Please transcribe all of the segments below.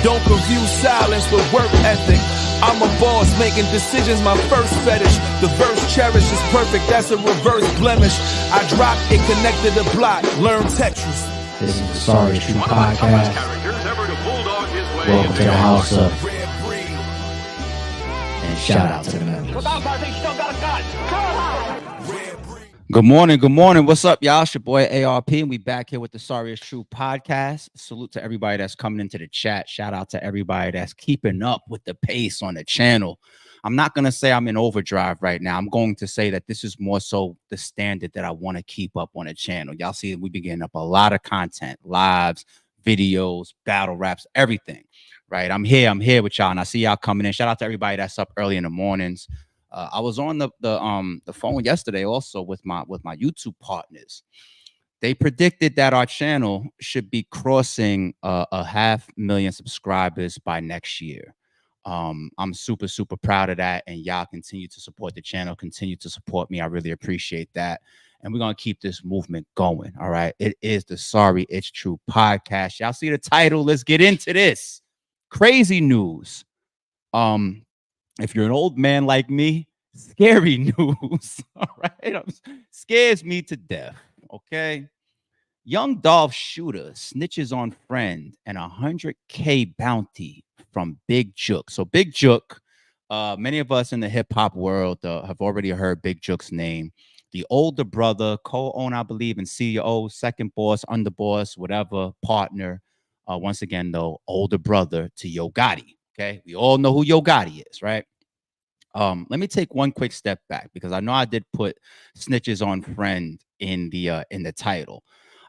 Don't confuse silence with work ethic. I'm a boss, making decisions my first fetish. The verse cherished is perfect, that's a reverse blemish. I dropped it, connected the block, learn Tetris. This is the Sorry True Podcast. Welcome to the house of. And shout out to the members. Good morning. What's up, y'all? It's your boy ARP, and we back here with the Sorry is True Podcast. Salute to everybody that's coming into the chat. Shout out to everybody that's keeping up with the pace on the channel. I'm not going to say I'm in overdrive right now. I'm going to say that this is more so the standard that I want to keep up on the channel. Y'all see we've been getting up a lot of content, lives, videos, battle raps, everything, right? I'm here with y'all, and I see y'all coming in. Shout out to everybody that's up early in the mornings. I was on the phone yesterday also with my YouTube partners. They predicted that our channel should be crossing a 500,000 subscribers by next year. I'm super proud of that, and y'all continue to support the channel, continue to support me. I really appreciate that, and we're gonna keep this movement going. All right, it is the Sorry It's True Podcast. Y'all see the title? Let's get into this crazy news. If you're an old man like me, scary news. All right, scares me to death. Okay. Young Dolph shooter snitches on friend and $100K bounty from Big Jook. So Big Jook, many of us in the hip hop world have already heard Big Jook's name. The older brother, co-owner, I believe, and CEO, second boss, underboss, whatever, partner. Once again, though, older brother to Yo Gotti. Okay, we all know who Yo Gotti is, right? Let me take one quick step back because I know I did put snitches on friend in the title.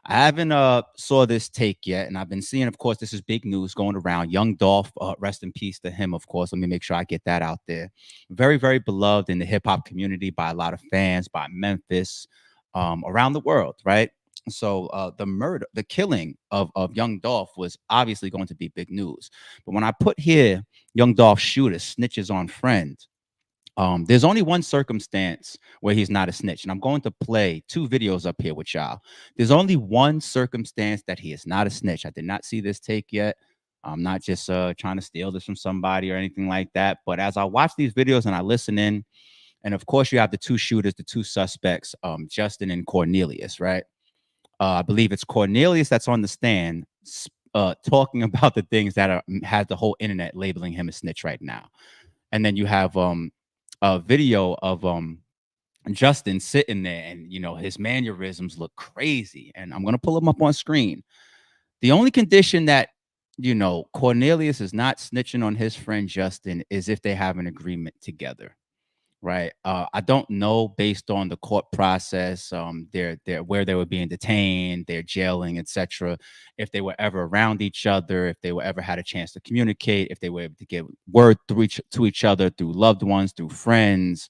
I haven't saw this take yet, and I've been seeing, of course, this is big news going around. Young Dolph, rest in peace to him, of course. Let me make sure I get that out there. Very, very beloved in the hip hop community by a lot of fans, by Memphis, around the world, right? So the killing of Young Dolph was obviously going to be big news. But when I put here Young Dolph shooter snitches on friend, there's only one circumstance where he's not a snitch, and I'm going to play two videos up here with y'all. There's only one circumstance that he is not a snitch. I did not see this take yet. I'm not just trying to steal this from somebody or anything like that. But as I watch these videos and I listen in, and of course you have the two shooters, the two suspects, Justin and Cornelius, right? I believe it's Cornelius that's on the stand talking about the things that has the whole internet labeling him a snitch right now. And then you have a video of Justin sitting there, and his mannerisms look crazy, and I'm gonna pull him up on screen. The only condition that Cornelius is not snitching on his friend Justin is if they have an agreement together, right? I don't know, based on the court process, they're where they were being detained, they're jailing, etc., if they were ever around each other, if they were ever had a chance to communicate, if they were able to get word to each other through loved ones, through friends,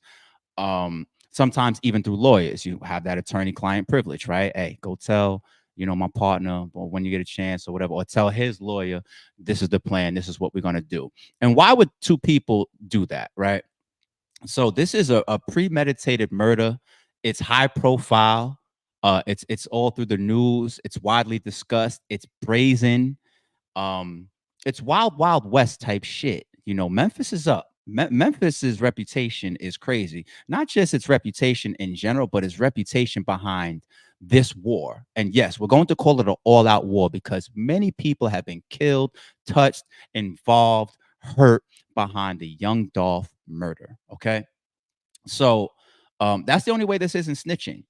sometimes even through lawyers. You have that attorney-client privilege, right? Hey, go tell my partner, or when you get a chance or whatever, or tell his lawyer, this is the plan, this is what we're going to do. And why would two people do that, right? So this is a premeditated murder. It's high profile. It's all through the news. It's widely discussed. It's brazen. It's wild west type shit. Memphis is up. Memphis's reputation is crazy. Not just its reputation in general, but its reputation behind this war. And yes, we're going to call it an all-out war because many people have been killed, touched, involved, hurt behind the Young Dolph murder. Okay, so that's the only way this isn't snitching,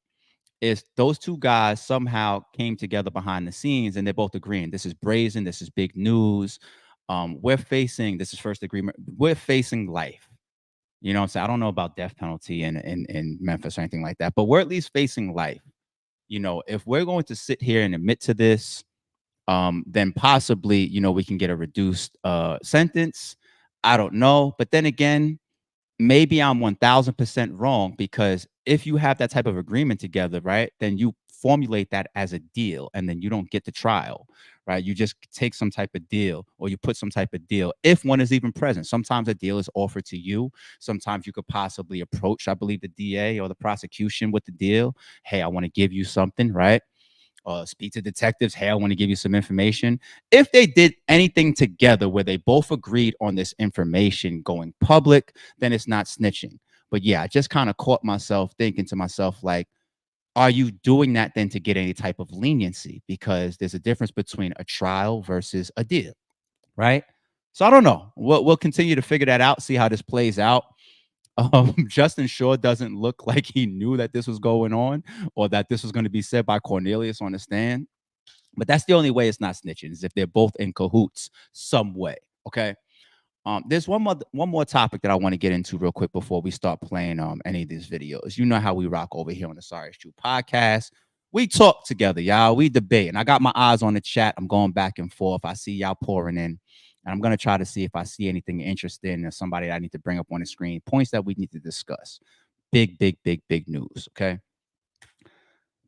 is those two guys somehow came together behind the scenes, and they're both agreeing this is brazen, this is big news. This is first agreement, we're facing life. You know what I'm saying? I don't know about death penalty in Memphis or anything like that, but we're at least facing life. If we're going to sit here and admit to this, then possibly we can get a reduced sentence. I don't know. But then again, maybe I'm 1000% wrong, because if you have that type of agreement together, right, then you formulate that as a deal, and then you don't get the trial, right? You just take some type of deal, or you put some type of deal if one is even present. Sometimes a deal is offered to you. Sometimes you could possibly approach, I believe, the DA or the prosecution with the deal. Hey, I want to give you something, right? speak to detectives. Hey, I want to give you some information. If they did anything together where they both agreed on this information going public, then it's not snitching. But yeah, I just kind of caught myself thinking to myself, like, are you doing that then to get any type of leniency? Because there's a difference between a trial versus a deal, right? So I don't know. We'll continue to figure that out, see how this plays out. Justin Shaw doesn't look like he knew that this was going on or that this was going to be said by Cornelius on the stand. But that's the only way it's not snitching, is if they're both in cahoots some way. Okay. There's one more topic that I want to get into real quick before we start playing any of these videos. You know how we rock over here on the Sorry It's True podcast. We talk together, y'all. We debate. And I got my eyes on the chat. I'm going back and forth. I see y'all pouring in. And I'm going to try to see if I see anything interesting or somebody that I need to bring up on the screen. Points that we need to discuss. Big news. Okay.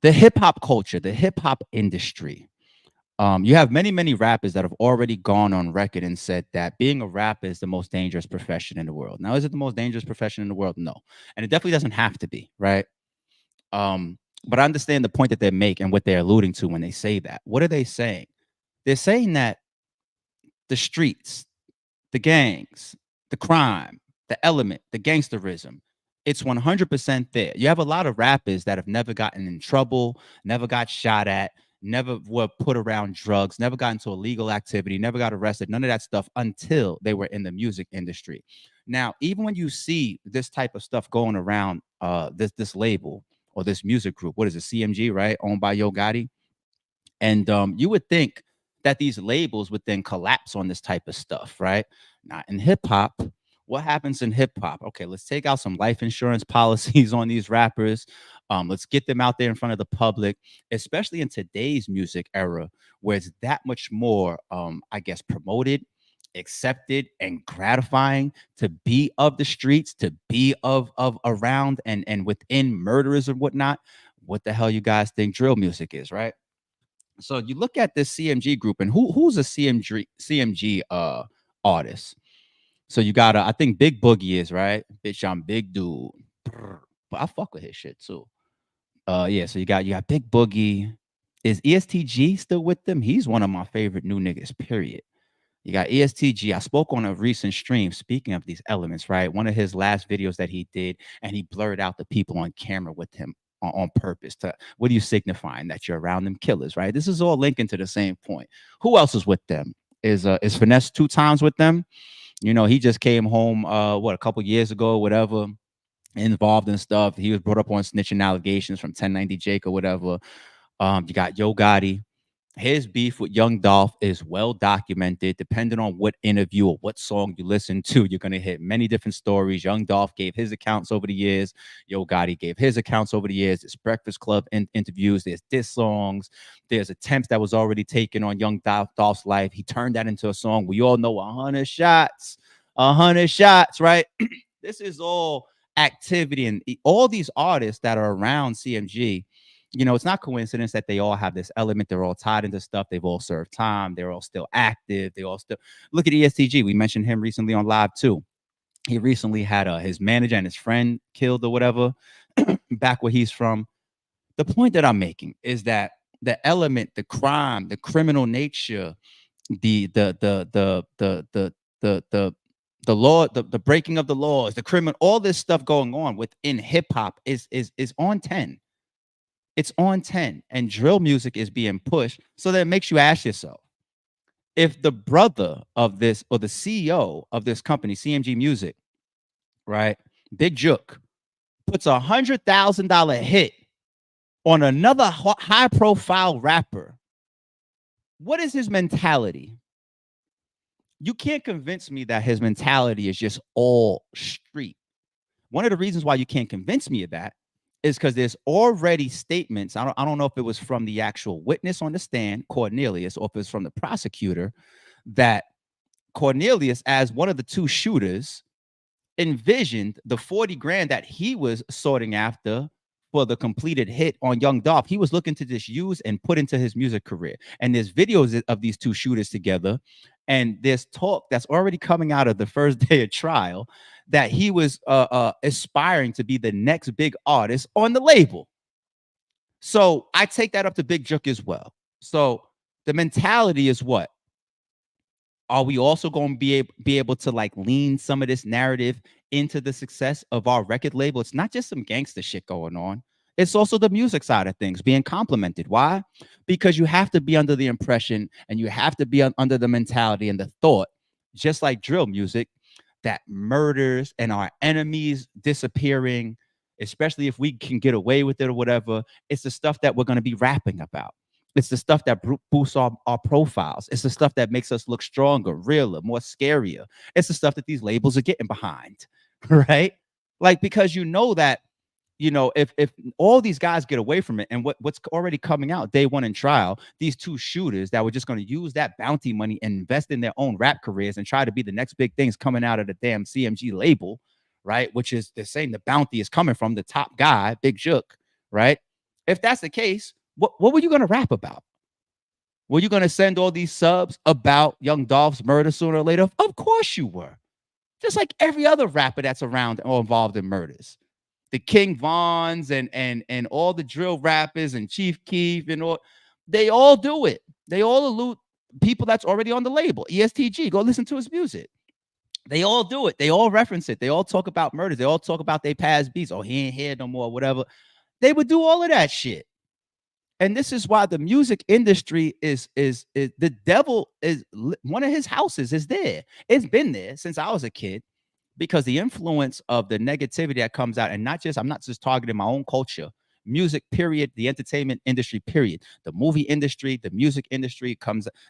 The hip hop culture, the hip hop industry. You have many rappers that have already gone on record and said that being a rapper is the most dangerous profession in the world. Now, is it the most dangerous profession in the world? No. And it definitely doesn't have to be, right? But I understand the point that they make and what they're alluding to when they say that. What are they saying? They're saying that the streets, the gangs, the crime, the element, the gangsterism, it's 100% there. You have a lot of rappers that have never gotten in trouble, never got shot at, never were put around drugs, never got into illegal activity, never got arrested, none of that stuff until they were in the music industry. Now, even when you see this type of stuff going around this label or this music group, what is it, CMG, right? Owned by Yo Gotti. And you would think that these labels would then collapse on this type of stuff, right? Not in hip hop. What happens in hip hop? Okay, let's take out some life insurance policies on these rappers. Let's get them out there in front of the public, especially in today's music era, where it's that much more, I guess, promoted, accepted, and gratifying to be of the streets, to be of around and within murderers and whatnot. What the hell you guys think drill music is, right? So you look at this CMG group, and who's a CMG artist? So you got I think Big Boogie is, right? Bitch, I'm big dude. But I fuck with his shit too. Yeah, so you got Big Boogie. Is ESTG still with them? He's one of my favorite new niggas, period. You got ESTG. I spoke on a recent stream, speaking of these elements, right? One of his last videos that he did, and he blurred out the people on camera with him on purpose. To what are you signifying? That you're around them killers, right? This is all linking to the same point. Who else is with them? Is Finesse 2 times with them? You know, he just came home, a couple years ago, whatever, involved in stuff. He was brought up on snitching allegations from 1090 Jake or whatever. You got Yo Gotti. His beef with Young Dolph is well documented. Depending on what interview or what song you listen to, you're going to hit many different stories. Young Dolph gave his accounts over the years. Yo Gotti gave his accounts over the years. There's Breakfast Club interviews. There's diss songs. There's attempts that was already taken on Young Dolph's life. He turned that into a song. We all know 100 shots, 100 shots, right? This is all activity. And all these artists that are around CMG, you know, it's not coincidence that they all have this element. They're all tied into stuff. They've all served time. They're all still active. They all still look at ESTG. We mentioned him recently on live too. He recently had his manager and his friend killed or whatever back where he's from. The point that I'm making is that the element, the crime, the criminal nature, the law, the breaking of the laws, the criminal, all this stuff going on within hip hop is on 10. It's on 10, and drill music is being pushed. So that makes you ask yourself, if the brother of this or the CEO of this company, CMG Music, right, Big Jook, puts $100,000 hit on another high-profile rapper, what is his mentality? You can't convince me that his mentality is just all street. One of the reasons why you can't convince me of that is because there's already statements. I don't know if it was from the actual witness on the stand, Cornelius, or if it's from the prosecutor, that Cornelius, as one of the two shooters, envisioned the 40 grand that he was sorting after for the completed hit on Young Dolph. He was looking to just use and put into his music career. And there's videos of these two shooters together. And there's talk that's already coming out of the first day of trial that he was aspiring to be the next big artist on the label. So I take that up to Big Jook as well. So the mentality is what? Are we also going to be able to like lean some of this narrative into the success of our record label? It's not just some gangster shit going on. It's also the music side of things being complemented. Why? Because you have to be under the impression and you have to be under the mentality and the thought, just like drill music, that murders and our enemies disappearing, especially if we can get away with it or whatever, it's the stuff that we're going to be rapping about. It's the stuff that boosts our profiles. It's the stuff that makes us look stronger, realer, more scarier. It's the stuff that these labels are getting behind, right? Like, because you know that, if all these guys get away from it, and what's already coming out day one in trial, these two shooters that were just going to use that bounty money and invest in their own rap careers and try to be the next big things coming out of the damn CMG label, right? Which is the same, the bounty is coming from the top guy, Big Jook, right? If that's the case, what were you going to rap about? Were you going to send all these subs about Young Dolph's murder sooner or later? Of course you were. Just like every other rapper that's around or involved in murders. The King Vons and all the drill rappers and Chief Keef and all, they all do it. They all allude people that's already on the label. ESTG, go listen to his music. They all do it. They all reference it. They all talk about murders. They all talk about their past beats. Oh, he ain't here no more, whatever. They would do all of that shit. And this is why the music industry is the devil is one of his houses is there. It's been there since I was a kid, because the influence of the negativity that comes out, and I'm not just targeting my own culture, music, period, the entertainment industry, period, the movie industry, the music industry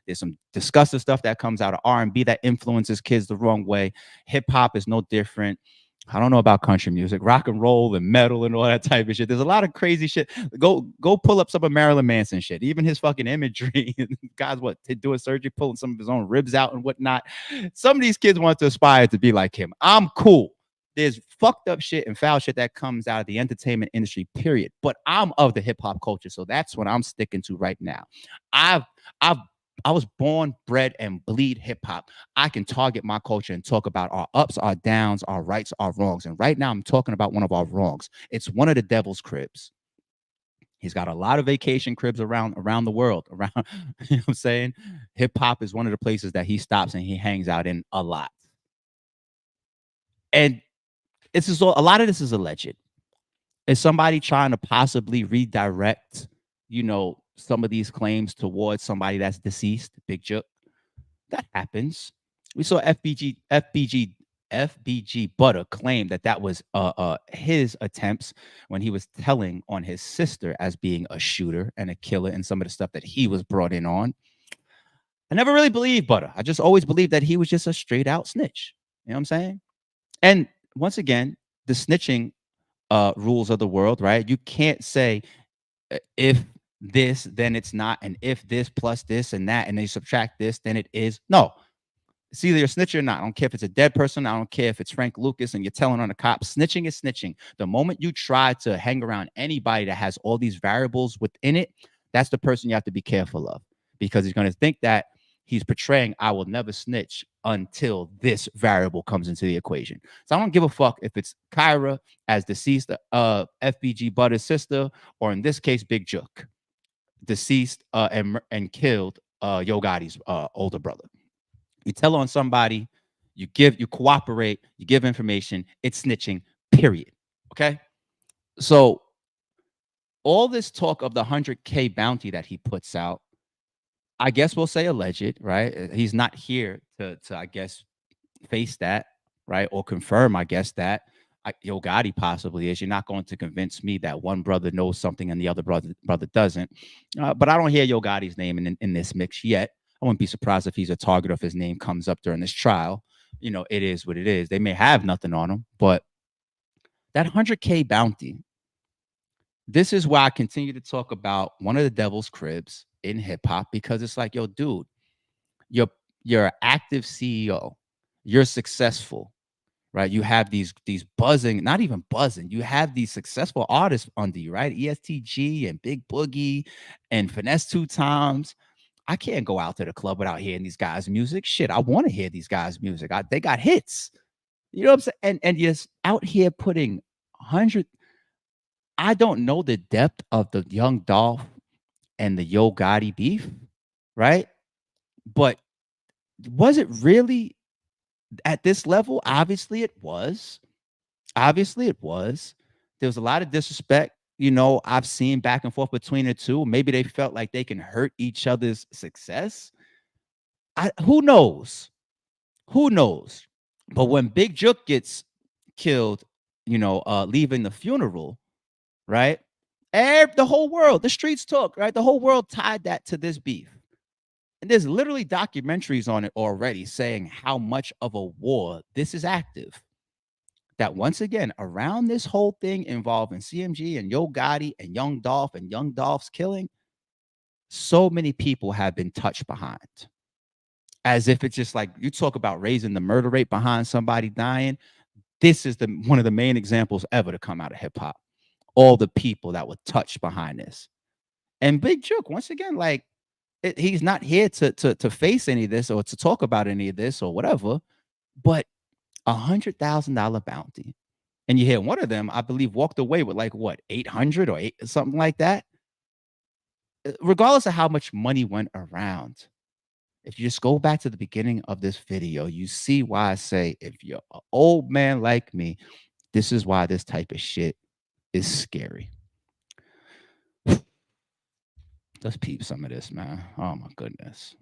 there's some disgusting stuff that comes out of R&B that influences kids the wrong way. Hip hop is no different. I don't know about country music, rock and roll and metal and all that type of shit. There's a lot of crazy shit. Go pull up some of Marilyn Manson shit. Even his fucking imagery. Guys, doing surgery, pulling some of his own ribs out and whatnot. Some of these kids want to aspire to be like him. I'm cool. There's fucked up shit and foul shit that comes out of the entertainment industry, period. But I'm of the hip hop culture, so that's what I'm sticking to right now. I was born, bred, and bleed hip hop. I can target my culture and talk about our ups, our downs, our rights, our wrongs. And right now, I'm talking about one of our wrongs. It's one of the devil's cribs. He's got a lot of vacation cribs around the world. You know what I'm saying? Hip hop is one of the places that he stops and he hangs out in a lot. And it's just a lot of this is alleged. Is somebody trying to possibly redirect, some of these claims towards somebody that's deceased, Big Jook? That happens. We saw FBG Butter claim that was his attempts when he was telling on his sister as being a shooter and a killer and some of the stuff that he was brought in on. I never really believed Butter. I just always believed that he was just a straight out snitch. You know what I'm saying? And once again, the snitching rules of the world, right? You can't say if this, then it's not, and if this plus this and that, and then you subtract this, then it is. No, it's either you're snitching or not. I don't care if it's a dead person. I don't care if it's Frank Lucas and you're telling on the cops. Snitching is snitching. The moment you try to hang around anybody that has all these variables within it, that's the person you have to be careful of, because he's going to think that he's portraying, I will never snitch until this variable comes into the equation. So I don't give a fuck if it's Kyra as deceased FBG Butter's sister, or in this case, Big Jook, deceased and killed Yo Gotti's older brother. You tell on somebody, you cooperate, you give information, it's snitching, period. Okay? So all this talk of the 100K bounty that he puts out, I guess we'll say alleged, right? He's not here to I guess, face that, right? Or confirm, I guess, that Yo Gotti possibly is. You're not going to convince me that one brother knows something and the other brother doesn't. But I don't hear Yo Gotti's name in this mix yet. I wouldn't be surprised if he's a target, if his name comes up during this trial. It is what it is. They may have nothing on him, but that 100K bounty, this is why I continue to talk about one of the devil's cribs in hip hop, because it's like, yo, dude, you're an active CEO, you're successful, right? You have these buzzing, not even buzzing, you have these successful artists under you, right? ESTG and Big Boogie and Finesse 2 Times. I can't go out to the club without hearing these guys' music. Shit, I want to hear these guys' music. They got hits. You know what I'm saying? And you're out here putting I don't know the depth of the Young Dolph and the Yo Gotti beef, right? But was it really at this level? Obviously, it was. Obviously, it was. There was a lot of disrespect. I've seen back and forth between the two. Maybe they felt like they can hurt each other's success. Who knows? Who knows? But when Big Jook gets killed, leaving the funeral, right? The whole world, the streets took, right? The whole world tied that to this beef. And there's literally documentaries on it already saying how much of a war this is active. That once again, around this whole thing involving CMG and Yo Gotti and Young Dolph and Young Dolph's killing, so many people have been touched behind. As if it's just like you talk about raising the murder rate behind somebody dying. This is one of the main examples ever to come out of hip hop. All the people that were touched behind this. And Big Jook, once again, like he's not here to face any of this or to talk about any of this or whatever, but $100,000 bounty. And you hear one of them, I believe, walked away with like what, 800 or something like that. Regardless of how much money went around, if you just go back to the beginning of this video, you see why I say if you're an old man like me, this is why this type of shit is scary. Let's peep some of this, man. Oh my goodness.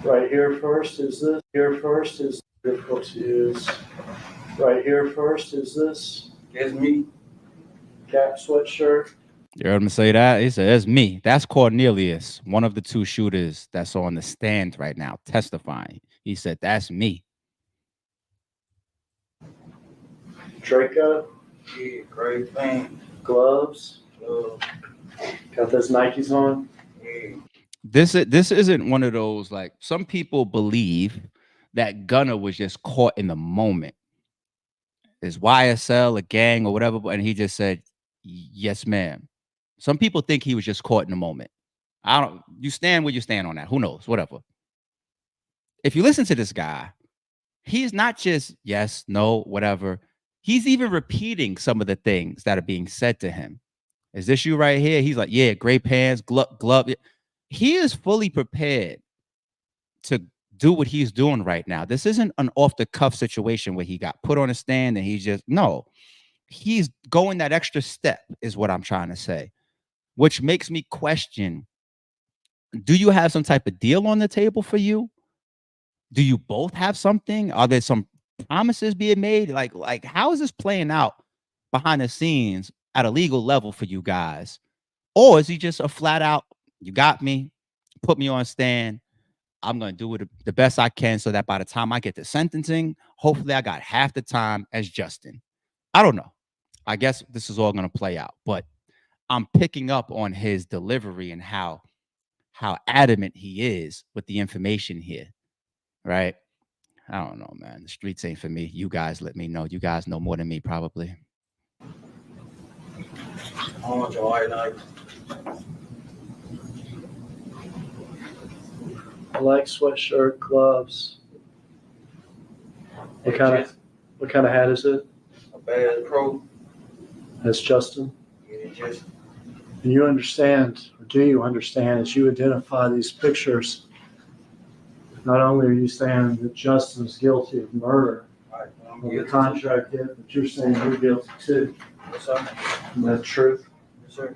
Right here first is this. Here first is difficulty is. Right here first is this. It's me. Cap sweatshirt. You heard him say that? He said, it's me. That's Cornelius, one of the two shooters that's on the stand right now testifying. He said, that's me. Draco. Yeah, great thing. Gloves. Got those Nikes on. Yeah. This isn't one of those, like, some people believe that Gunna was just caught in the moment. Is YSL a gang or whatever? And he just said, yes, ma'am. Some people think he was just caught in the moment. You stand where you stand on that. Who knows? Whatever. If you listen to this guy, he's not just yes, no, whatever. He's even repeating some of the things that are being said to him. Is this you right here? He's like, yeah, gray pants, glove. He is fully prepared to do what he's doing right now. This isn't an off-the-cuff situation where he got put on a stand and he's going that extra step is what I'm trying to say, which makes me question, do you have some type of deal on the table for you? Do you both have something? Are there some promises being made? Like how is this playing out behind the scenes at a legal level for you guys? Or is he just a flat out, you got me, put me on stand, I'm going to do it the best I can so that by the time I get to sentencing, hopefully I got half the time as Justin. I don't know. I guess this is all going to play out, but I'm picking up on his delivery and how adamant he is with the information here, right? I don't know, man. The streets ain't for me. You guys let me know. You guys know more than me, probably. I want your white light. Black sweatshirt, gloves. What kind of hat is it? A bad pro. That's Justin. Yeah, just And you understand, or do you understand, as you identify these pictures, not only are you saying that Justin's guilty of murder, right. I'm of the guilty. contract hit, but you're saying you're guilty too. Yes, sir. Isn't that truth? Yes, sir.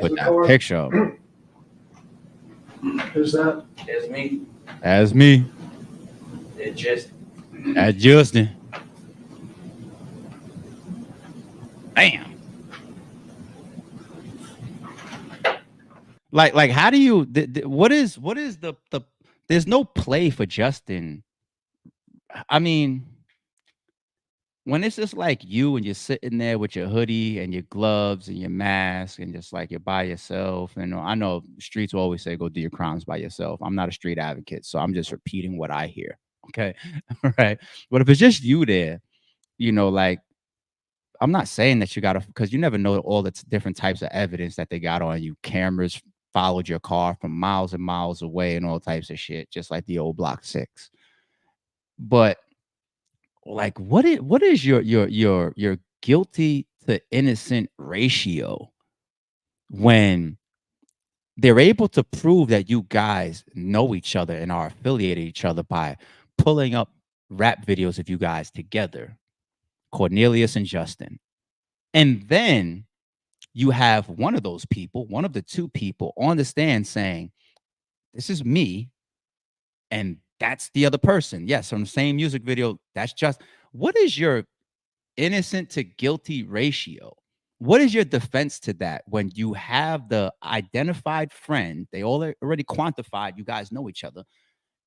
Put that picture up. Who's that? It's me. As me. It's just As Justin. Bam. Like how do you what is the there's no play for Justin. I mean, when it's just like you and you're sitting there with your hoodie and your gloves and your mask and just like you're by yourself. And I know streets will always say go do your crimes by yourself. I'm not a street advocate, so I'm just repeating what I hear. Okay. Right. But if it's just you there, like I'm not saying that you gotta, because you never know all the different types of evidence that they got on you. Cameras followed your car from miles and miles away and all types of shit, just like the old Block 6. But like what is your guilty to innocent ratio when they're able to prove that you guys know each other and are affiliated each other by pulling up rap videos of you guys together, Cornelius and Justin. And then you have one of those people, one of the two people on the stand saying, this is me and that's the other person. Yes, from the same music video, that's just, what is your innocent to guilty ratio? What is your defense to that when you have the identified friend? They all already quantified, you guys know each other.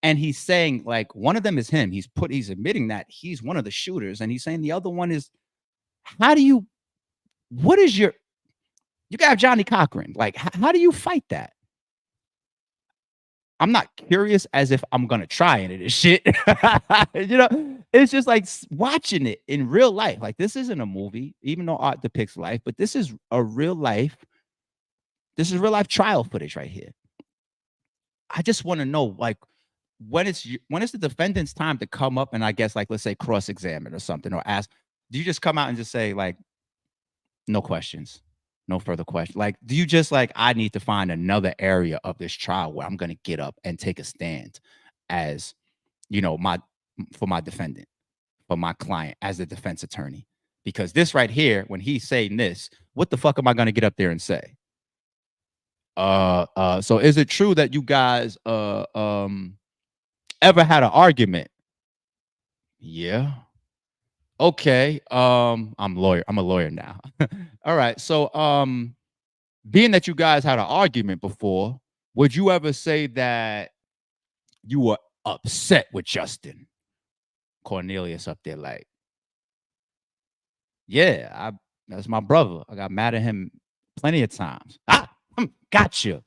And he's saying, like, one of them is him. He's admitting that he's one of the shooters. And he's saying the other one is, what is you got Johnny Cochran. Like, how do you fight that? I'm not curious as if I'm gonna try any of this shit. It's just like watching it in real life. Like, this isn't a movie, even though art depicts life, but this is real life trial footage right here. I just want to know, like, when it's the defendant's time to come up and I guess, like, let's say cross-examine or something, or ask, do you just come out and just say, like, no questions? No further question. Like, do you just like, I need to find another area of this trial where I'm going to get up and take a stand as, for my defendant, for my client as the defense attorney? Because this right here, when he's saying this, what the fuck am I going to get up there and say? So is it true that you guys, ever had an argument? Yeah. Okay. I'm a lawyer now. All right. So, being that you guys had an argument before, would you ever say that you were upset with Justin? Cornelius up there, like, yeah, that's my brother. I got mad at him plenty of times. Gotcha.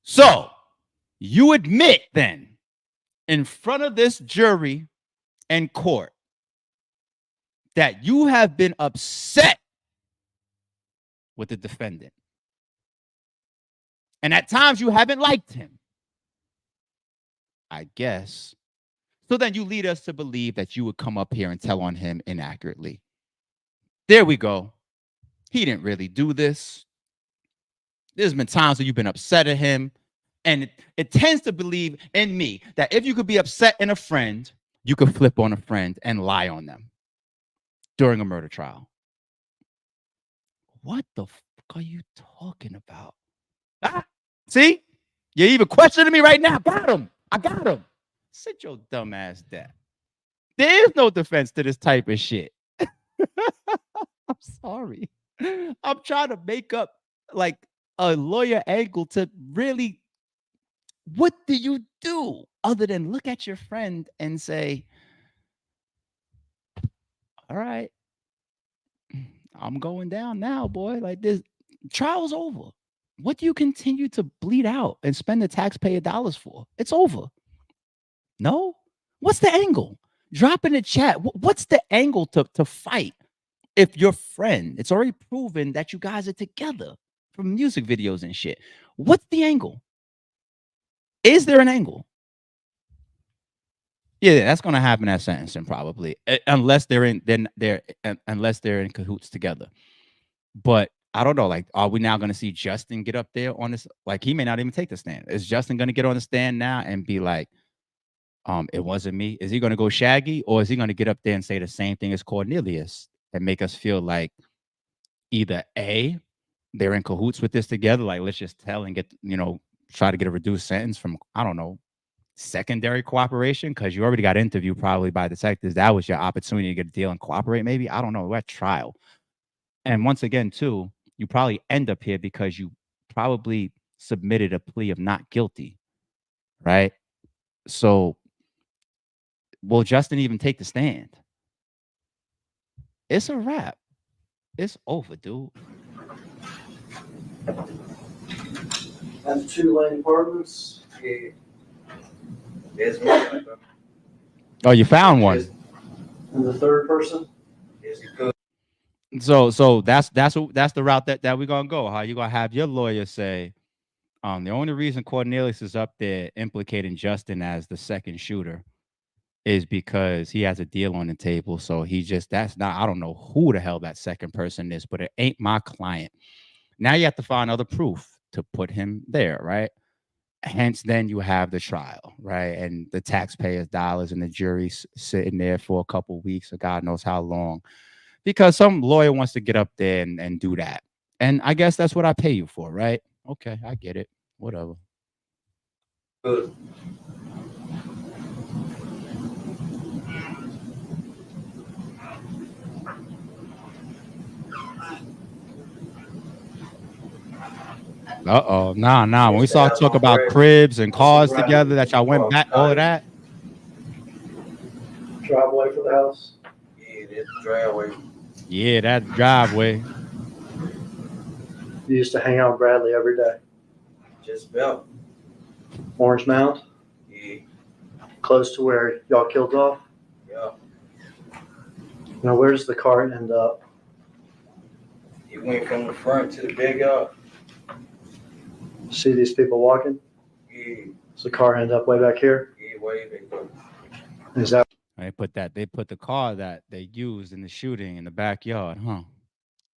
So you admit then, in front of this jury and court, that you have been upset with the defendant. And at times you haven't liked him, I guess. So then you lead us to believe that you would come up here and tell on him inaccurately. There we go. He didn't really do this. There's been times where you've been upset at him. And it tends to believe in me that if you could be upset in a friend, you could flip on a friend and lie on them during a murder trial. What the fuck are you talking about? See? You're even questioning me right now. I got him. Sit your dumb ass down. There is no defense to this type of shit. I'm sorry. I'm trying to make up like a lawyer angle to really, what do you do other than look at your friend and say, all right, I'm going down now, boy. Like, this trial's over. What do you continue to bleed out and spend the taxpayer dollars for? It's over. No? What's the angle? Drop in the chat. What's the angle to fight if your friend, it's already proven that you guys are together from music videos and shit? What's the angle? Is there an angle? Yeah, that's going to happen at sentencing probably, unless they're in cahoots together. But I don't know. Like, are we now going to see Justin get up there on this? Like, he may not even take the stand. Is Justin going to get on the stand now and be like, it wasn't me? Is he going to go shaggy, or is he going to get up there and say the same thing as Cornelius and make us feel like either A, they're in cahoots with this together, like, let's just tell and get, try to get a reduced sentence from, I don't know, secondary cooperation, because you already got interviewed probably by detectives. That was your opportunity to get a deal and cooperate, maybe. I don't know. We're at trial. And once again, too, you probably end up here because you probably submitted a plea of not guilty, right? So will Justin even take the stand? It's a wrap. It's over, dude. And 2-lane apartments. Yeah. There's one. Oh, you found one. And the third person. There's a good. So that's the route that we're gonna go. How you gonna have your lawyer say, the only reason Cornelius is up there implicating Justin as the second shooter is because he has a deal on the table. So that's not, I don't know who the hell that second person is, but it ain't my client. Now you have to find other proof to put him there, right? Hence, then you have the trial, right? And the taxpayers' dollars and the jury sitting there for a couple weeks or God knows how long, because some lawyer wants to get up there and do that. And I guess that's what I pay you for, right? Okay, I get it. Whatever. Good. Nah. When we start talking about cribs and cars together, that y'all went back, all of that. Driveway for the house. Yeah, that's the driveway. Yeah, that driveway. You used to hang out with Bradley every day. Just about. Orange Mound, Yeah. close to where y'all killed off. Yeah. Now, where does the car end up? He went from the front to the backyard. See these people walking? Yeah. Does the car end up way back here? Yeah, way back there. Is that They put the car that they used in the shooting in the backyard, huh?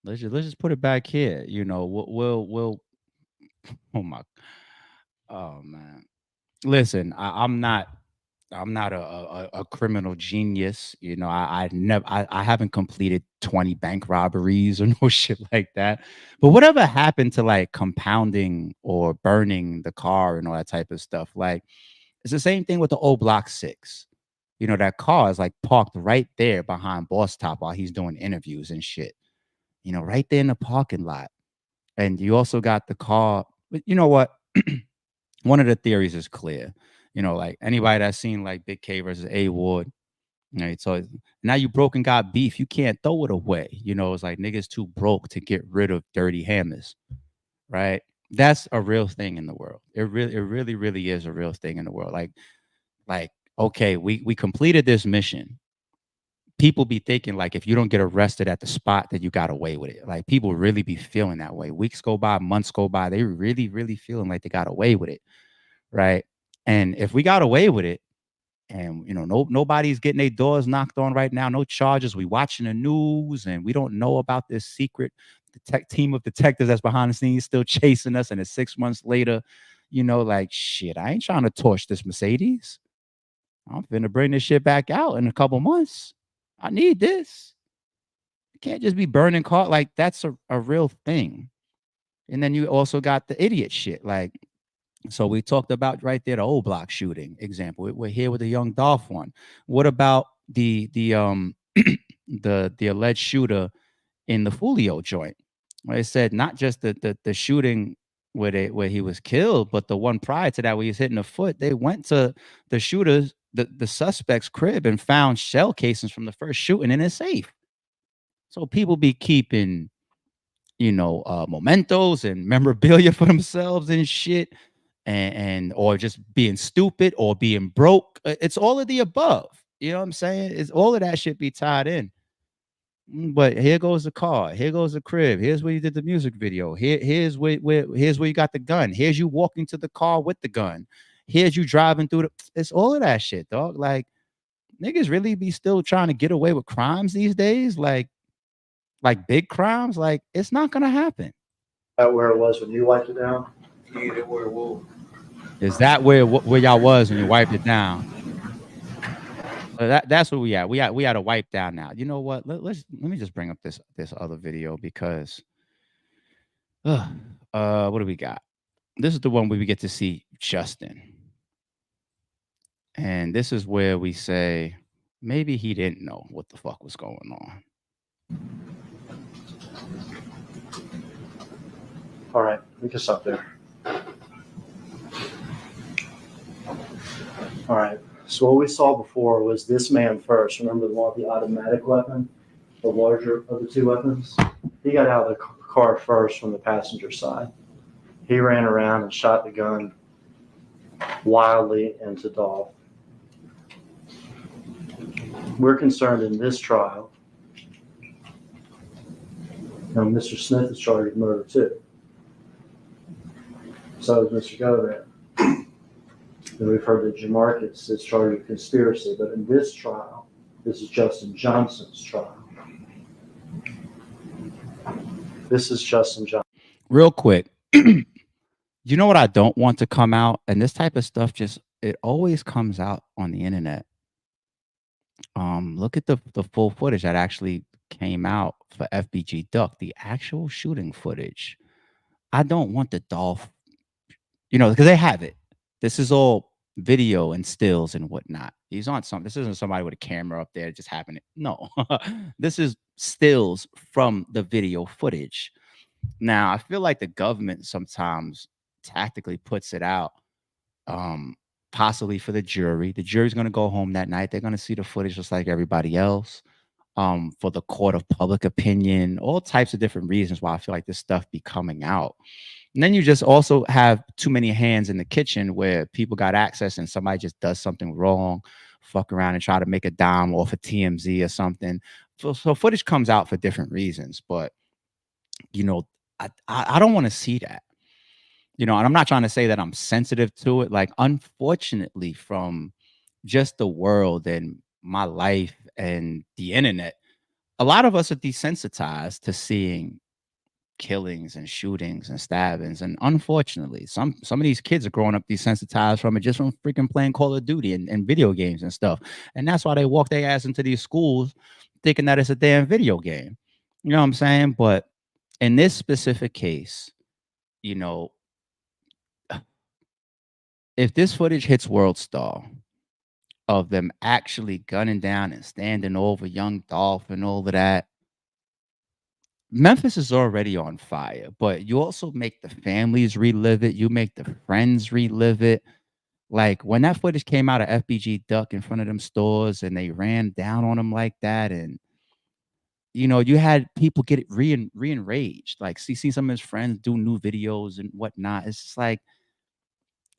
Let's just put it back here. You know, we'll oh man. Listen, I'm not a criminal genius. You know, I haven't completed 20 bank robberies or no shit like that. But whatever happened to like compounding or burning the car and all that type of stuff? Like, it's the same thing with the old Block 6. You know, that car is like parked right there behind Boss Top while he's doing interviews and shit. You know, right there in the parking lot. And you also got the car. But you know what? One of the theories is clear. You know, like anybody that's seen like Big K versus A Ward, right? So now you broke and got beef. You can't throw it away. You know, it's like niggas too broke to get rid of dirty hammers, right? That's a real thing in the world. It really is a real thing in the world. Like, okay, we completed this mission. People be thinking like if you don't get arrested at the spot, that you got away with it. Like people really be feeling that way. Weeks go by, months go by. They really feeling like they got away with it, right? And if we got away with it, and you know, nobody's getting their doors knocked on right now, no charges. We watching the news, and we don't know about this secret team of detectives that's behind the scenes still chasing us. And it's 6 months later, you know, like shit. I ain't trying to torch this Mercedes. I'm finna bring this shit back out in a couple months. I need this. You can't just be burning car. Like that's a real thing. And then you also got the idiot shit. Like, so we talked about right there the old Block shooting example. We're here with the Young Dolph one. What about the the alleged shooter in the Fulio joint? Where it said not just the shooting where he was killed, but the one prior to that where he was hitting the foot. They went to the shooter's the suspect's crib and found shell casings from the first shooting in his safe. So people be keeping, you know, mementos and memorabilia for themselves and shit, and or just being stupid or being broke. It's all of the above. You know what I'm saying? It's all of that shit be tied in. But here goes the car. Here goes the crib. Here's where you did the music video. Here's where you got the gun. Here's you walking to the car with the gun. Here's you driving through the. It's all of that shit, dog. Like niggas really be still trying to get away with crimes these days, like big crimes. Like it's not gonna happen. where it was when you wiped it down? Yeah, that where it was. Is that where y'all was when you wiped it down? So that's where we at. We had a wipe down now. You know what? Let me just bring up this other video because what do we got? This is the one where we get to see Justin. And this is where we say maybe he didn't know what the fuck was going on. All right, we can stop there. All right. So what we saw before was this man first. Remember the one with the automatic weapon, the larger of the two weapons? He got out of the car first from the passenger side. He ran around and shot the gun wildly into Dolph. We're concerned in this trial. Now, Mr. Smith is charged with murder too. So is Mr. Govan. And we've heard that Jamarcus is charged with conspiracy, but in this trial, this is Justin Johnson's trial. This is Justin Johnson. Real quick, you know what I don't want to come out? And this type of stuff it always comes out on the internet. Look at the full footage that actually came out for FBG Duck, the actual shooting footage. I don't want the Dolph, because they have it. This is all video and stills and whatnot. He's on something. This isn't somebody with a camera up there just happening. No, this is stills from the video footage. Now, I feel like the government sometimes tactically puts it out, possibly for the jury. The jury's going to go home that night. They're going to see the footage just like everybody else. For the court of public opinion, all types of different reasons why I feel like this stuff be coming out. And then you just also have too many hands in the kitchen where people got access and somebody just does something wrong, fuck around and try to make a dime off of TMZ or something. So footage comes out for different reasons, but I don't want to see that. And I'm not trying to say that I'm sensitive to it. Like, unfortunately, from just the world and my life and the internet, a lot of us are desensitized to seeing killings and shootings and stabbings. And unfortunately, some of these kids are growing up desensitized from it just from freaking playing Call of Duty and video games and stuff. And that's why they walk their ass into these schools thinking that it's a damn video game. You know what I'm saying? But in this specific case, if this footage hits World Star of them actually gunning down and standing over Young Dolph and all of that, Memphis is already on fire, but you also make the families relive it. You make the friends relive it. Like, when that footage came out of FBG Duck in front of them stores and they ran down on them like that, and you had people get it re-enraged. Like, see some of his friends do new videos and whatnot. It's just like,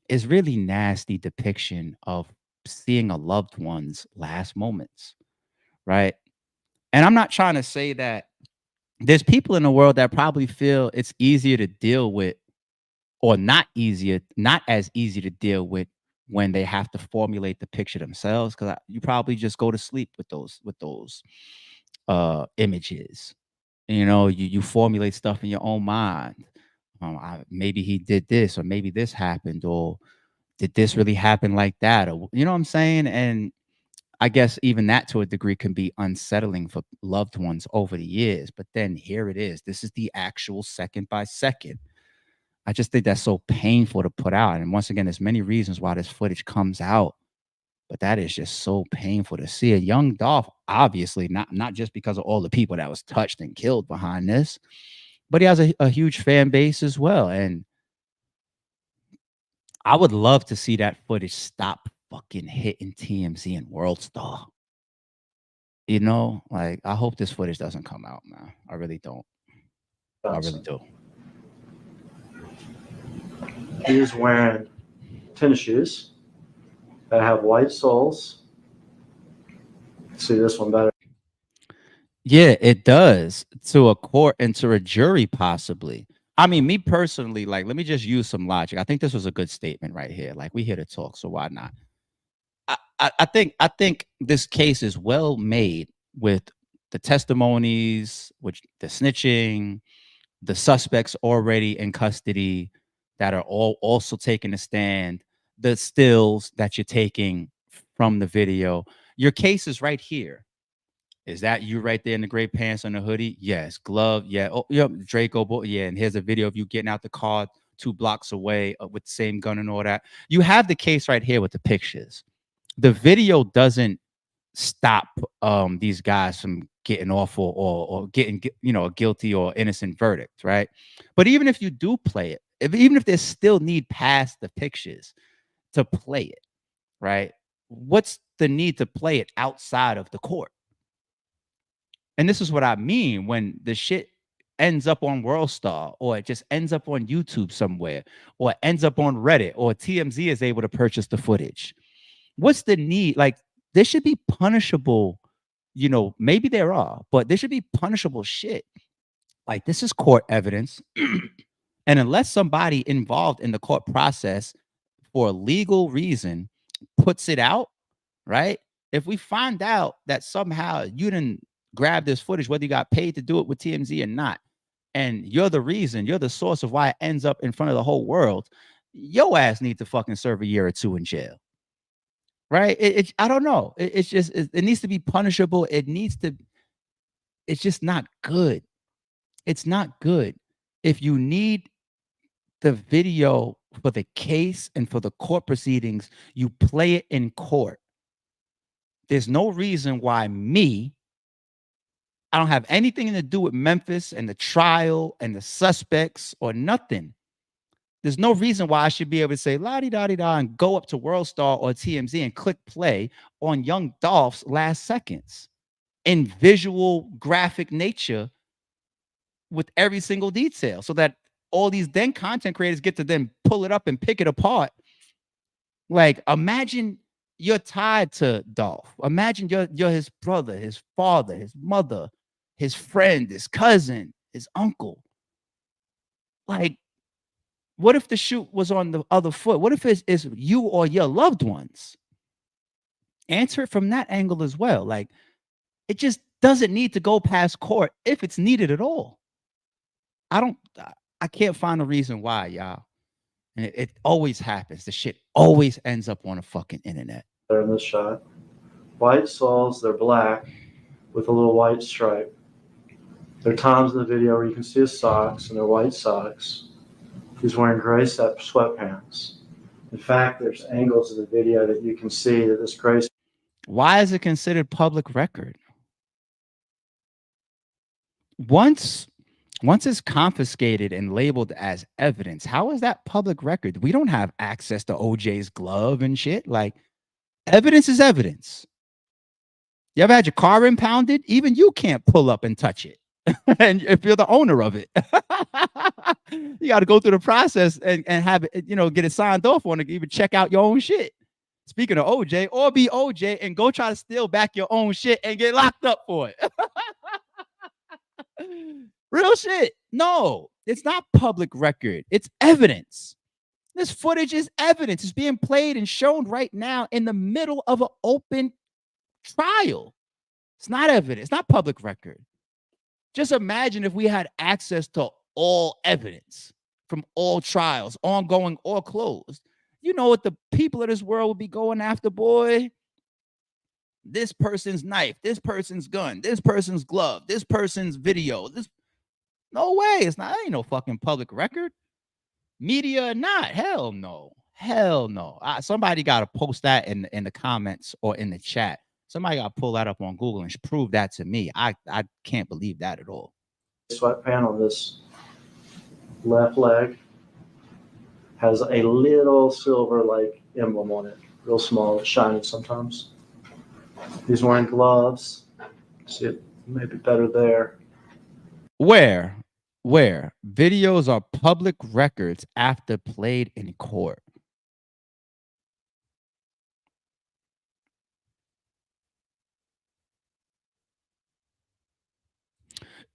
it's really nasty depiction of seeing a loved one's last moments, right? And I'm not trying to say that there's people in the world that probably feel it's easier to deal with, or not as easy to deal with when they have to formulate the picture themselves, because you probably just go to sleep with those images. You formulate stuff in your own mind. Maybe he did this, or maybe this happened, or did this really happen like that? Or, you know what I'm saying? And I guess even that to a degree can be unsettling for loved ones over the years. But then here it is. This is the actual second by second. I just think that's so painful to put out. And once again, there's many reasons why this footage comes out, but that is just so painful to see. A Young Dolph, obviously, not just because of all the people that was touched and killed behind this, but he has a huge fan base as well. And I would love to see that footage stop fucking hitting TMZ and World Star. Like, I hope this footage doesn't come out, man. I really don't. I really do. He was wearing tennis shoes that have white soles. See this one better. Yeah, it does, to a court and to a jury, possibly. I mean, me personally, like, let me just use some logic. I think this was a good statement right here. Like, we here to talk, so why not? I think this case is well made with the testimonies, which the snitching, the suspects already in custody that are all also taking a stand, the stills that you're taking from the video. Your case is right here. Is that you right there in the gray pants and the hoodie? Yes. Glove. Yeah. Oh, yep. Draco. Yeah. And here's a video of you getting out the car 2 blocks away with the same gun and all that. You have the case right here with the pictures. The video doesn't stop these guys from getting off or getting a guilty or innocent verdict, right? But even if you do play it, even if there's still need past the pictures to play it, right? what's the need to play it outside of the court? And this is what I mean when the shit ends up on WorldStar, or it just ends up on YouTube somewhere, or it ends up on Reddit, or TMZ is able to purchase the footage. What's the need? Like, there should be punishable, maybe there are, but there should be punishable shit. Like, this is court evidence. And unless somebody involved in the court process for a legal reason puts it out, right? If we find out that somehow you didn't grab this footage, whether you got paid to do it with TMZ or not, and you're the reason, you're the source of why it ends up in front of the whole world, your ass needs to fucking serve a year or two in jail. Right? I don't know. It's just, it needs to be punishable. It's just not good. It's not good. If you need the video for the case and for the court proceedings, you play it in court. There's no reason why I don't have anything to do with Memphis and the trial and the suspects or nothing. There's no reason why I should be able to say la-di-da-di-da and go up to WorldStar or TMZ and click play on Young Dolph's last seconds in visual graphic nature with every single detail, so that all these then content creators get to then pull it up and pick it apart. Like, imagine you're tied to Dolph. Imagine you're his brother, his father, his mother, his friend, his cousin, his uncle. Like, what if the shoot was on the other foot? What if it's you or your loved ones? Answer it from that angle as well. Like, it just doesn't need to go past court if it's needed at all. I can't find a reason why, y'all. And it always happens. The shit always ends up on the fucking internet. They're in this shot. White soles, they're black with a little white stripe. There are times in the video where you can see his socks, and they're white socks. He's wearing gray sweatpants. In fact, there's angles of the video that you can see that this gray. Why is it considered public record? Once it's confiscated and labeled as evidence, how is that public record? We don't have access to OJ's glove and shit. Like, evidence is evidence. You ever had your car impounded? Even you can't pull up and touch it. And if you're the owner of it, you got to go through the process and have it, get it signed off on to even check out your own shit. Speaking of OJ, or be OJ and go try to steal back your own shit and get locked up for it. Real shit. No, it's not public record. It's evidence. This footage is evidence. It's being played and shown right now in the middle of an open trial. It's not evidence. It's not public record. Just imagine if we had access to all evidence from all trials, ongoing or closed. You know what the people of this world would be going after, boy? This person's knife, this person's gun, this person's glove, this person's video. No way. It's not, ain't no fucking public record. Media or not. Hell no. Hell no. Somebody got to post that in the comments or in the chat. Somebody got to pull that up on Google and prove that to me. I can't believe that at all. Sweatpant on this left leg has a little silver like emblem on it, real small, it's shiny sometimes. He's wearing gloves. See it maybe better there. Where videos are public records after played in court.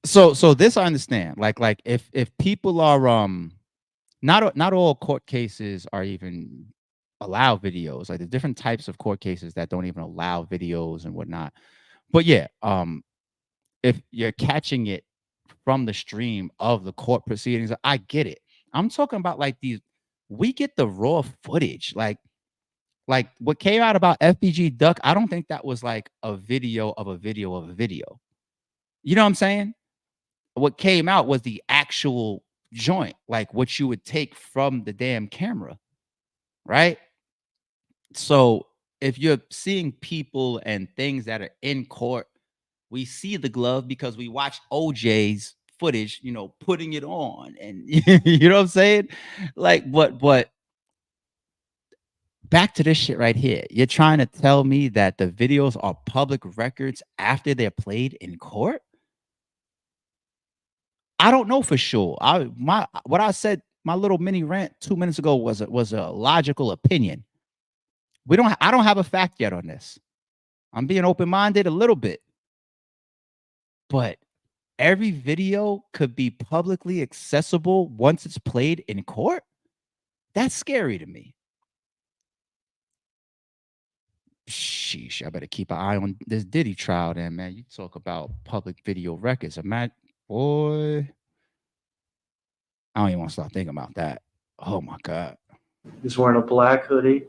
So this I understand. Like if people are not all court cases are even allow videos. Like, there's different types of court cases that don't even allow videos and whatnot. But yeah, if you're catching it from the stream of the court proceedings, I get it. I'm talking about like we get the raw footage. Like what came out about FBG Duck, I don't think that was like a video of a video of a video. You know what I'm saying? What came out was the actual joint, like what you would take from the damn camera, right? So if you're seeing people and things that are in court, we see the glove because we watch OJ's footage, putting it on, and you know what I'm saying? Like, but back to this shit right here. You're trying to tell me that the videos are public records after they're played in court? I don't know for sure. What I said, my little mini rant 2 minutes ago was a logical opinion. I don't have a fact yet on this. I'm being open-minded a little bit. But every video could be publicly accessible once it's played in court? That's scary to me. Sheesh, I better keep an eye on this Diddy trial then, man. You talk about public video records. Boy, I don't even want to start thinking about that. Oh my God. He's wearing a black hoodie.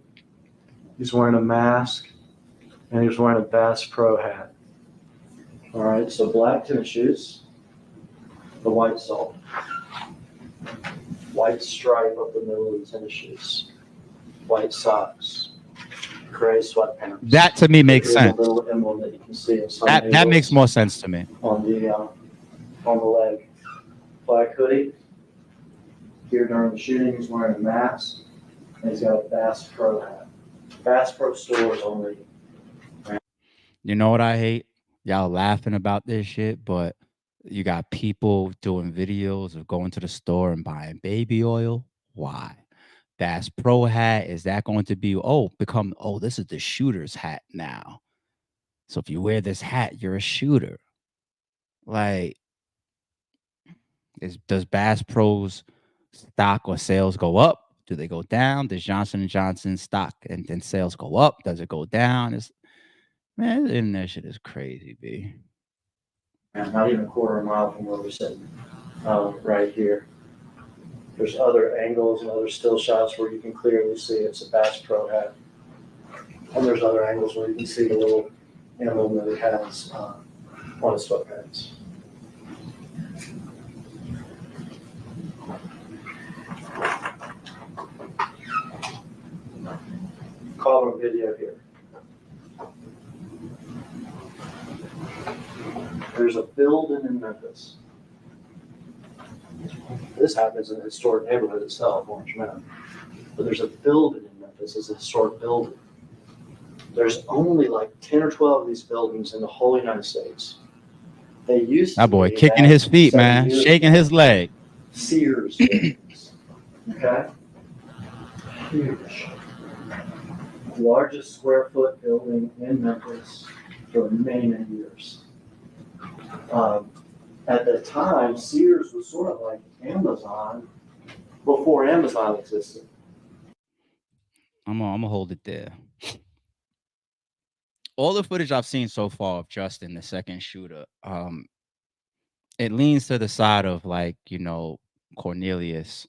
He's wearing a mask. And he's wearing a Bass Pro hat. All right, so black tennis shoes. The white sole. White stripe up the middle of the tennis shoes. White socks. Gray sweatpants. That to me makes sense. A little emblem that you can see. That makes more sense to me. On the leg. Black hoodie. Here during the shooting, he's wearing a mask. And he's got a Bass Pro hat. Bass Pro stores only. You know what I hate? Y'all laughing about this shit, but you got people doing videos of going to the store and buying baby oil. Why? Bass Pro hat, is that going to be, this is the shooter's hat now. So if you wear this hat, you're a shooter. Like, does Bass Pro's stock or sales go up? Do they go down? Does Johnson & Johnson stock and sales go up? Does it go down? Man, the internet shit is crazy, B. And not even a quarter of a mile from where we're sitting, right here. There's other angles and other still shots where you can clearly see it's a Bass Pro hat. And there's other angles where you can see the little emblem that it has on his sweatpants. Color video here. There's a building in Memphis. This happens in the historic neighborhood itself, Orange Mountain. But there's a building in Memphis. It's a historic building. There's only like 10 or 12 of these buildings in the whole United States. They used to. That boy kicking his feet, man, shaking his leg. Sears buildings. Okay? Huge. Largest square foot building in Memphis for many, many years. At the time, Sears was sort of like Amazon before Amazon existed. I'm gonna hold it there. All the footage I've seen so far of Justin, the second shooter, it leans to the side of Cornelius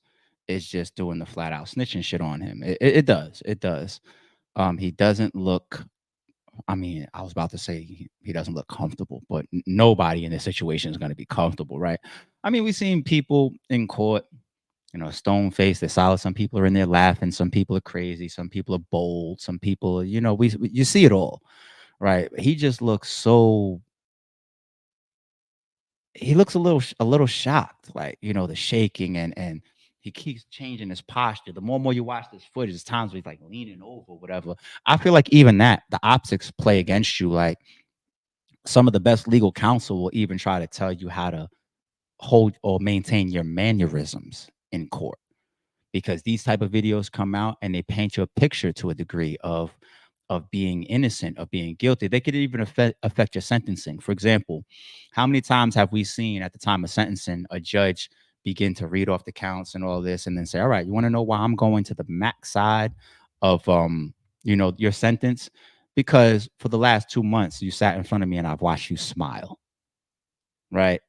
is just doing the flat out snitching shit on him. It does. He doesn't look. I mean, I was about to say he doesn't look comfortable, but nobody in this situation is going to be comfortable, right? I mean, we've seen people in court, stone faced, they're solid. Some people are in there laughing. Some people are crazy. Some people are bold. Some people, you see it all, right? He just looks he looks a little shocked, like, the shaking and he keeps changing his posture. The more and more you watch this footage, there's times where he's like leaning over, whatever. I feel like even that, the optics play against you. Like some of the best legal counsel will even try to tell you how to hold or maintain your mannerisms in court, because these type of videos come out and they paint you a picture to a degree of being innocent, of being guilty. They could even affect your sentencing. For example, how many times have we seen at the time of sentencing a judge begin to read off the counts and all this and then say, all right, you want to know why I'm going to the max side of your sentence? Because for the last 2 months you sat in front of me and I've watched you smile, right?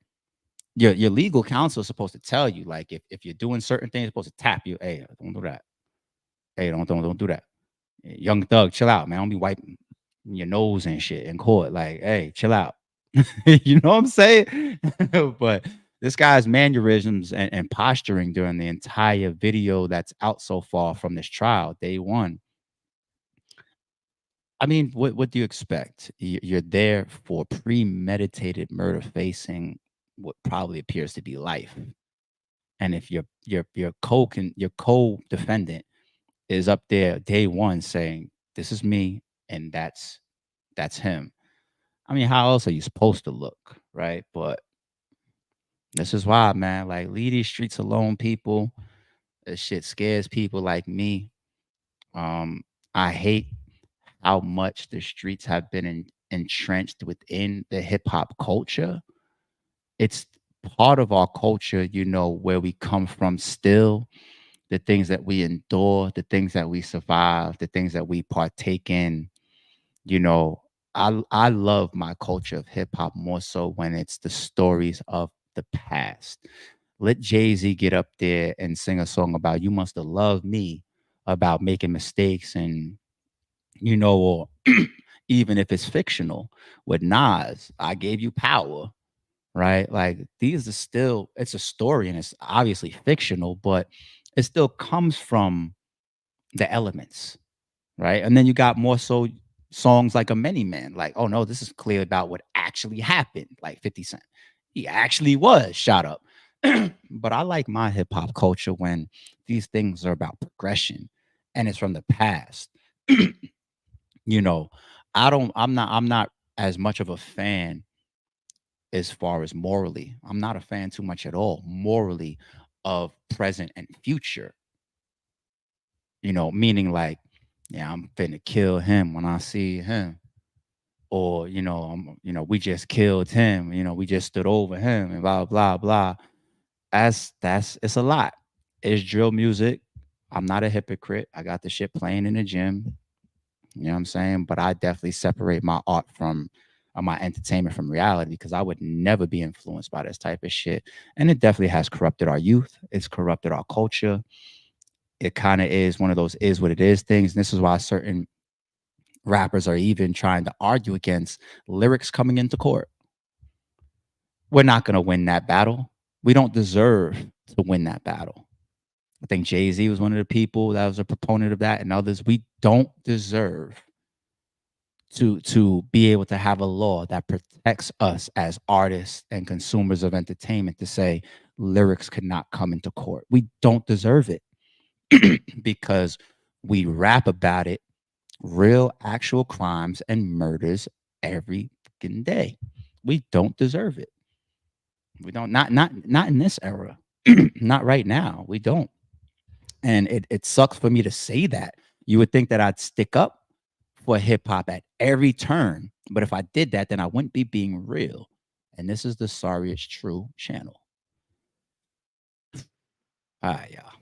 Your legal counsel is supposed to tell you, like, if you're doing certain things, supposed to tap you. Hey, don't do that. Hey, don't do that. Young Thug, chill out, man. Don't be wiping your nose and shit in court. Like, hey, chill out. You know what I'm saying? But this guy's mannerisms and posturing during the entire video that's out so far from this trial, day one. I mean, what do you expect? You're there for premeditated murder facing what probably appears to be life. And if your co-defendant is up there day one saying, "This is me, and that's him." I mean, how else are you supposed to look, right? But this is why, man. Like, leave these streets alone, people. This shit scares people like me. Um, I hate how much the streets have been entrenched within the hip hop culture. It's part of our culture, where we come from still, the things that we endure, the things that we survive, the things that we partake in. You know, I love my culture of hip hop more so when it's the stories of the past. Let Jay-Z get up there and sing a song about you must have loved me, about making mistakes, and or even if it's fictional with Nas, I gave you power, right? Like, these are still, it's a story and it's obviously fictional, but it still comes from the elements, right? And then you got more so songs like A Many Man, like, oh no, this is clear about what actually happened, like 50 Cent. He actually was shot up. But I like my hip hop culture when these things are about progression and it's from the past. you know, I'm not as much of a fan as far as morally. I'm not a fan too much at all morally of present and future, meaning like, yeah, I'm finna kill him when I see him. Or, we just killed him, we just stood over him and blah, blah, blah. It's a lot. It's drill music. I'm not a hypocrite. I got the shit playing in the gym. You know what I'm saying? But I definitely separate my art from my entertainment from reality, because I would never be influenced by this type of shit. And it definitely has corrupted our youth. It's corrupted our culture. It kind of is one of those is what it is things. And this is why certain rappers are even trying to argue against lyrics coming into court. We're not going to win that battle. We don't deserve to win that battle. I think Jay-Z was one of the people that was a proponent of that, and others. We don't deserve to be able to have a law that protects us as artists and consumers of entertainment to say lyrics could not come into court. We don't deserve it because we rap about it, real actual crimes and murders every fucking day. We don't deserve it. We don't, not in this era. Not right now. We don't. And it sucks for me to say that. You would think that I'd stick up for hip hop at every turn. But if I did that, then I wouldn't be being real. And this is the Sorry It's True channel. All right, y'all.